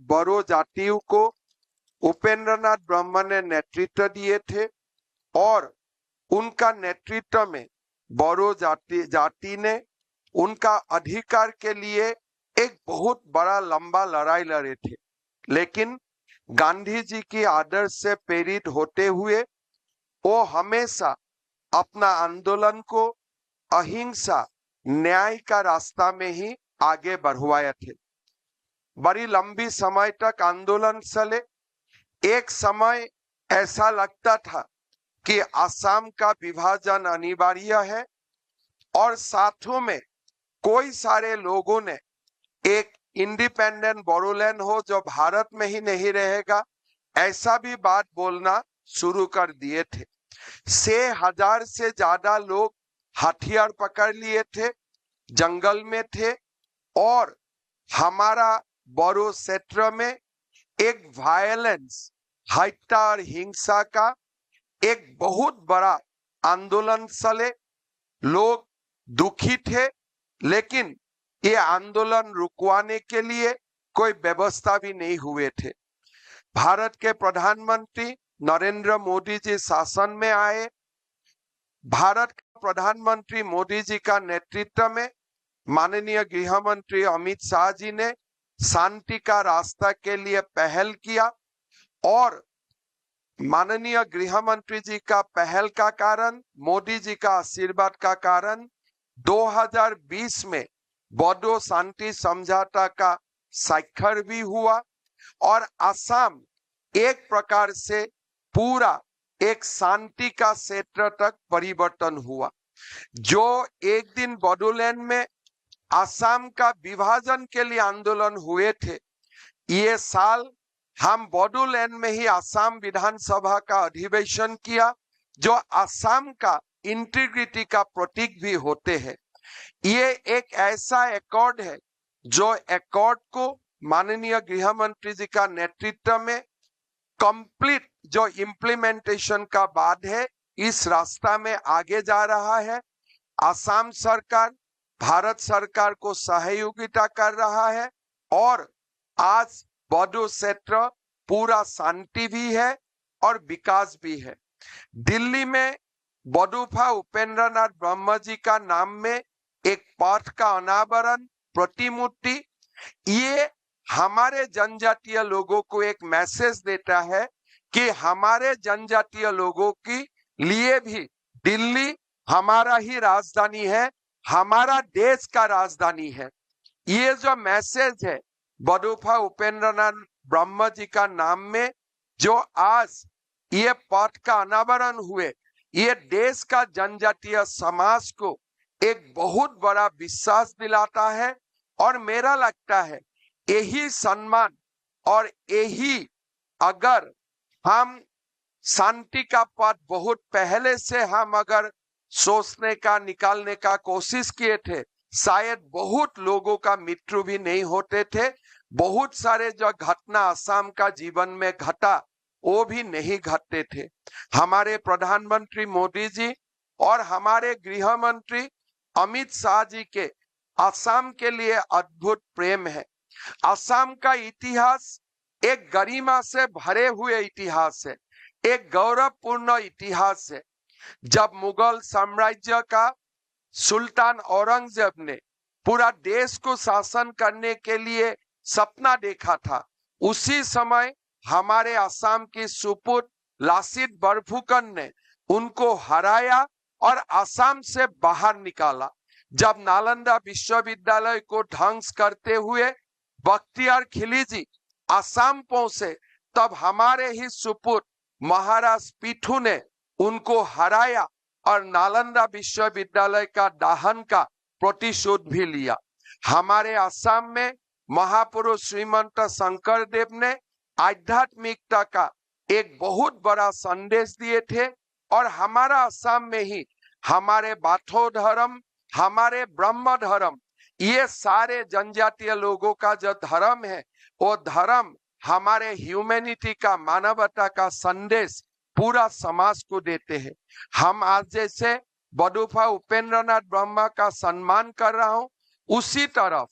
बोरो जातियों को उपेंद्रनाथ ब्रह्म ने नेतृत्व दिए थे और उनका नेतृत्व में बोरो जाति ने उनका अधिकार के लिए एक बहुत बड़ा लंबा लड़ाई लड़े थे। लेकिन गांधी जी की आदर्श से प्रेरित होते हुए वो हमेशा अपना आंदोलन को अहिंसा न्याय का रास्ता में ही आगे बढ़वाए थे। बड़ी लंबी समय तक आंदोलन चले। एक समय ऐसा लगता था कि असम का विभाजन अनिवार्य है और साथों में कोई सारे लोगों ने एक इंडिपेंडेंट बोडोलैंड हो जो भारत में ही नहीं रहेगा, ऐसा भी बात बोलना शुरू कर दिए थे। 6,000 से ज्यादा लोग हथियार पकड़ लिए थे, जंगल में थे और हमारा बोरो क्षेत्र में एक वायलेंस, हत्या और हिंसा का एक बहुत बड़ा आंदोलन चले। लोग दुखी थे, लेकिन ये आंदोलन रुकवाने के लिए कोई व्यवस्था भी नहीं हुए थे। भारत के प्रधानमंत्री नरेंद्र मोदी जी शासन में आए। भारत के प्रधानमंत्री मोदी जी का नेतृत्व में माननीय गृह मंत्री अमित शाह जी ने शांति का रास्ता के लिए पहल किया और माननीय गृह मंत्री जी का पहल का कारण, मोदी जी का आशीर्वाद का कारण 2020 में बोडो शांति समझौता का स्वाक्षर भी हुआ और असम एक प्रकार से पूरा एक शांति का क्षेत्र तक परिवर्तन हुआ। जो एक दिन बोडोलैंड में असम का विभाजन के लिए आंदोलन हुए थे, ये साल हम बोडोलैंड में ही असम विधानसभा का अधिवेशन किया, जो असम का इंटीग्रिटी का प्रतीक भी होते हैं। ये एक ऐसा एकॉर्ड है जो एकॉर्ड को माननीय गृह मंत्री जी का नेतृत्व में कंप्लीट जो इम्प्लीमेंटेशन का बाद है, इस रास्ता में आगे जा रहा है। असम सरकार भारत सरकार को सहयोगिता कर रहा है और आज बोडो क्षेत्र पूरा शांति भी है और विकास भी है। दिल्ली में बडोफा उपेंद्रनाथ ब्रह्म जी का नाम में एक पाठ का अनावरण, प्रतिमूर्ति, ये हमारे जनजातीय लोगों को एक मैसेज देता है कि हमारे जनजातीय लोगों के लिए भी दिल्ली हमारा ही राजधानी है, हमारा देश का राजधानी है। ये जो मैसेज है बडोफा उपेंद्रनाथ ब्रह्म जी का नाम में जो आज ये पथ का अनावरण हुए, ये देश का जनजातीय समाज को एक बहुत बड़ा विश्वास दिलाता है और मेरा लगता है यही सम्मान और यही अगर हम शांति का पथ बहुत पहले से हम अगर सोचने का निकालने का कोशिश किए थे, शायद बहुत लोगों का मृत्यु भी नहीं होते थे। बहुत सारे जो घटना असम का जीवन में घटा वो भी नहीं घटते थे। हमारे प्रधानमंत्री मोदी जी और हमारे गृह मंत्री अमित शाह जी के असम के लिए अद्भुत प्रेम है। असम का इतिहास एक गरिमा से भरे हुए इतिहास है, एक गौरवपूर्ण इतिहास है। जब मुगल साम्राज्य का सुल्तान औरंगजेब ने पूरा देश को शासन करने के लिए सपना देखा था, उसी समय हमारे असम की सुपुत्र लासित बरफुकन ने उनको हराया और असम से बाहर निकाला। जब नालंदा विश्वविद्यालय को ध्वंस करते हुए बख्तियार खिलजी असम पहुंचे, तब हमारे ही सुपुत्र महाराज पीठू ने उनको हराया और नालंदा विश्वविद्यालय का दाहन का प्रतिशोध भी लिया। हमारे असम में महापुरुष श्रीमंत शंकरदेव ने आध्यात्मिकता का एक बहुत बड़ा संदेश दिए थे और हमारा असम में ही हमारे बाथो धर्म, हमारे ब्रह्म धर्म, ये सारे जनजातीय लोगों का जो धर्म है वो धर्म हमारे ह्यूमैनिटी का, मानवता का संदेश पूरा समाज को देते हैं। हम आज जैसे बडोफा उपेंद्रनाथ ब्रह्म का सम्मान कर रहा हूं, उसी तरफ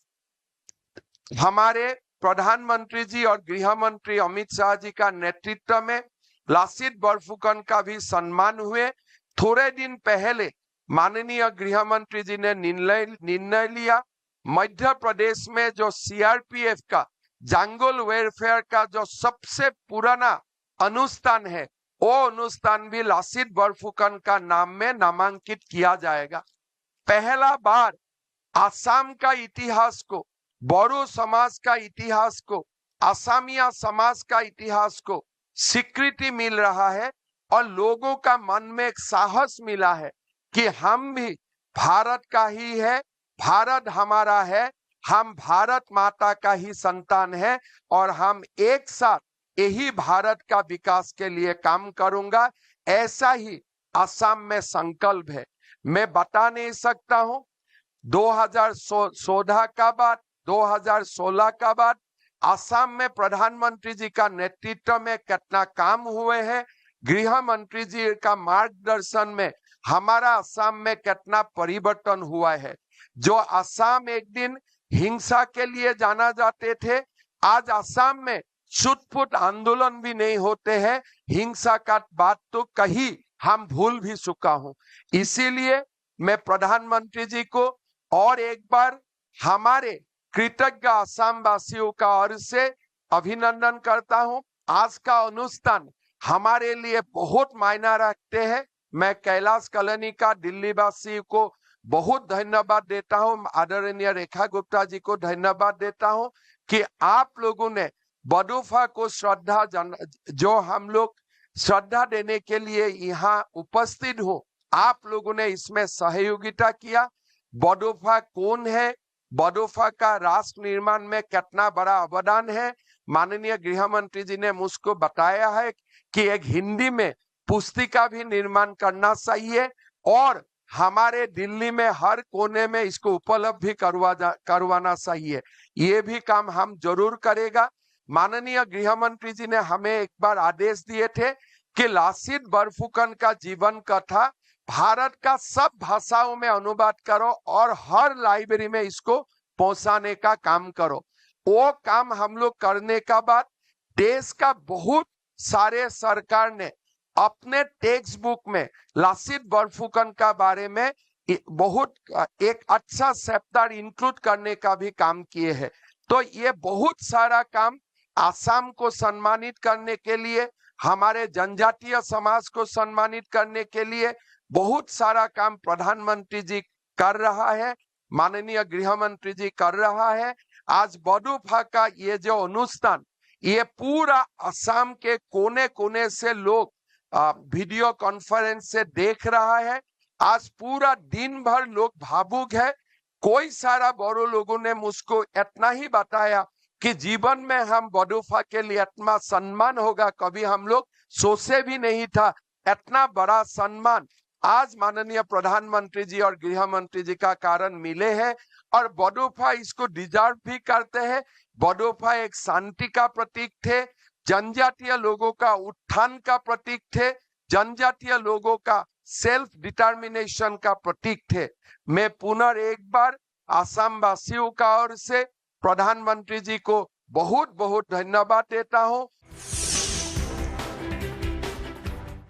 हमारे प्रधानमंत्री जी और गृह मंत्री अमित शाह जी का नेतृत्व में लासित बरफुकन का भी सम्मान हुए। थोड़े दिन पहले माननीय गृह मंत्री जी ने निर्णय लिया, मध्य प्रदेश में जो सीआरपीएफ का जंगल वेलफेयर का जो सबसे पुराना अनुष्ठान है, वो अनुष्ठान भी लासित बरफुकन का नाम में नामांकित किया जाएगा। पहला बार आसाम का इतिहास को, बोडो समाज का इतिहास को, असमिया समाज का इतिहास को स्वीकृति मिल रहा है और लोगों का मन में एक साहस मिला है कि हम भी भारत का ही है, भारत हमारा है, हम भारत माता का ही संतान है और हम एक साथ यही भारत का विकास के लिए काम करूंगा, ऐसा ही असम में संकल्प है। मैं बता नहीं सकता हूं 2014 का बाद, 2016 का बाद असम में प्रधानमंत्री जी का नेतृत्व में कितना काम हुए हैं, गृह मंत्री जी का मार्गदर्शन में हमारा असम में कितना परिवर्तन हुआ है। जो असम एक दिन हिंसा के लिए जाना जाते थे, आज असम में छूट-फूट आंदोलन भी नहीं होते हैं, हिंसा का बात तो कहीं हम भूल भी चुका हूं। इसीलिए मैं प्रधानमंत्री जी को और एक बार हमारे कृतज्ञ असम वासियों का ओर से अभिनंदन करता हूं। आज का अनुष्ठान हमारे लिए बहुत मायना रखते हैं। मैं कैलाश कॉलोनी का दिल्ली वासी को बहुत धन्यवाद देता हूं, आदरणीय रेखा गुप्ता जी को धन्यवाद देता हूं कि आप लोगों ने बडोफा को श्रद्धा जो हम लोग श्रद्धा देने के लिए यहाँ उपस्थित हो, आप लोगों ने इसमें सहयोगिता किया। बडोफा कौन है, बडोफा का राष्ट्र निर्माण में कितना बड़ा अवदान है, माननीय गृह मंत्री जी ने मुझको बताया है कि एक हिंदी में पुस्तिका भी निर्माण करना चाहिए और हमारे दिल्ली में हर कोने में इसको उपलब्ध भी करवाना चाहिए। ये भी काम हम जरूर करेगा। माननीय गृह मंत्री जी ने हमें एक बार आदेश दिए थे कि लासित बरफुकन का जीवन कथा भारत का सब भाषाओं में अनुवाद करो और हर लाइब्रेरी में इसको पहुंचाने का काम करो। वो काम हम लोग करने का बाद देश का बहुत सारे सरकार ने अपने टेक्स्ट बुक में लासित बरफुकन का बारे में बहुत एक अच्छा चैप्टर इंक्लूड करने का भी काम किए हैं। तो ये बहुत सारा काम आसाम को सम्मानित करने के लिए, हमारे जनजातीय समाज को सम्मानित करने के लिए बहुत सारा काम प्रधानमंत्री जी कर रहा है, माननीय गृह मंत्री जी कर रहा है। आज बडोफा का ये जो अनुष्ठान, ये पूरा असम के कोने कोने से लोग वीडियो कॉन्फ्रेंस से देख रहा है। आज पूरा दिन भर लोग भावुक है। कोई सारा बोडो लोगों ने मुझको इतना ही बताया कि जीवन में हम बडोफा के लिए इतना सम्मान होगा, कभी हम लोग सोचे भी नहीं था। इतना बड़ा सम्मान आज माननीय प्रधानमंत्री जी और गृह मंत्री जी का कारण मिले हैं और बडोफा इसको डिजर्व भी करते हैं। बडोफा एक शांति का प्रतीक थे, जनजातीय लोगों का उत्थान का प्रतीक थे, जनजातीय लोगों का सेल्फ डिटर्मिनेशन का प्रतीक थे। मैं पुनः एक बार असम वासियों का ओर से प्रधानमंत्री जी को बहुत बहुत धन्यवाद देता हूं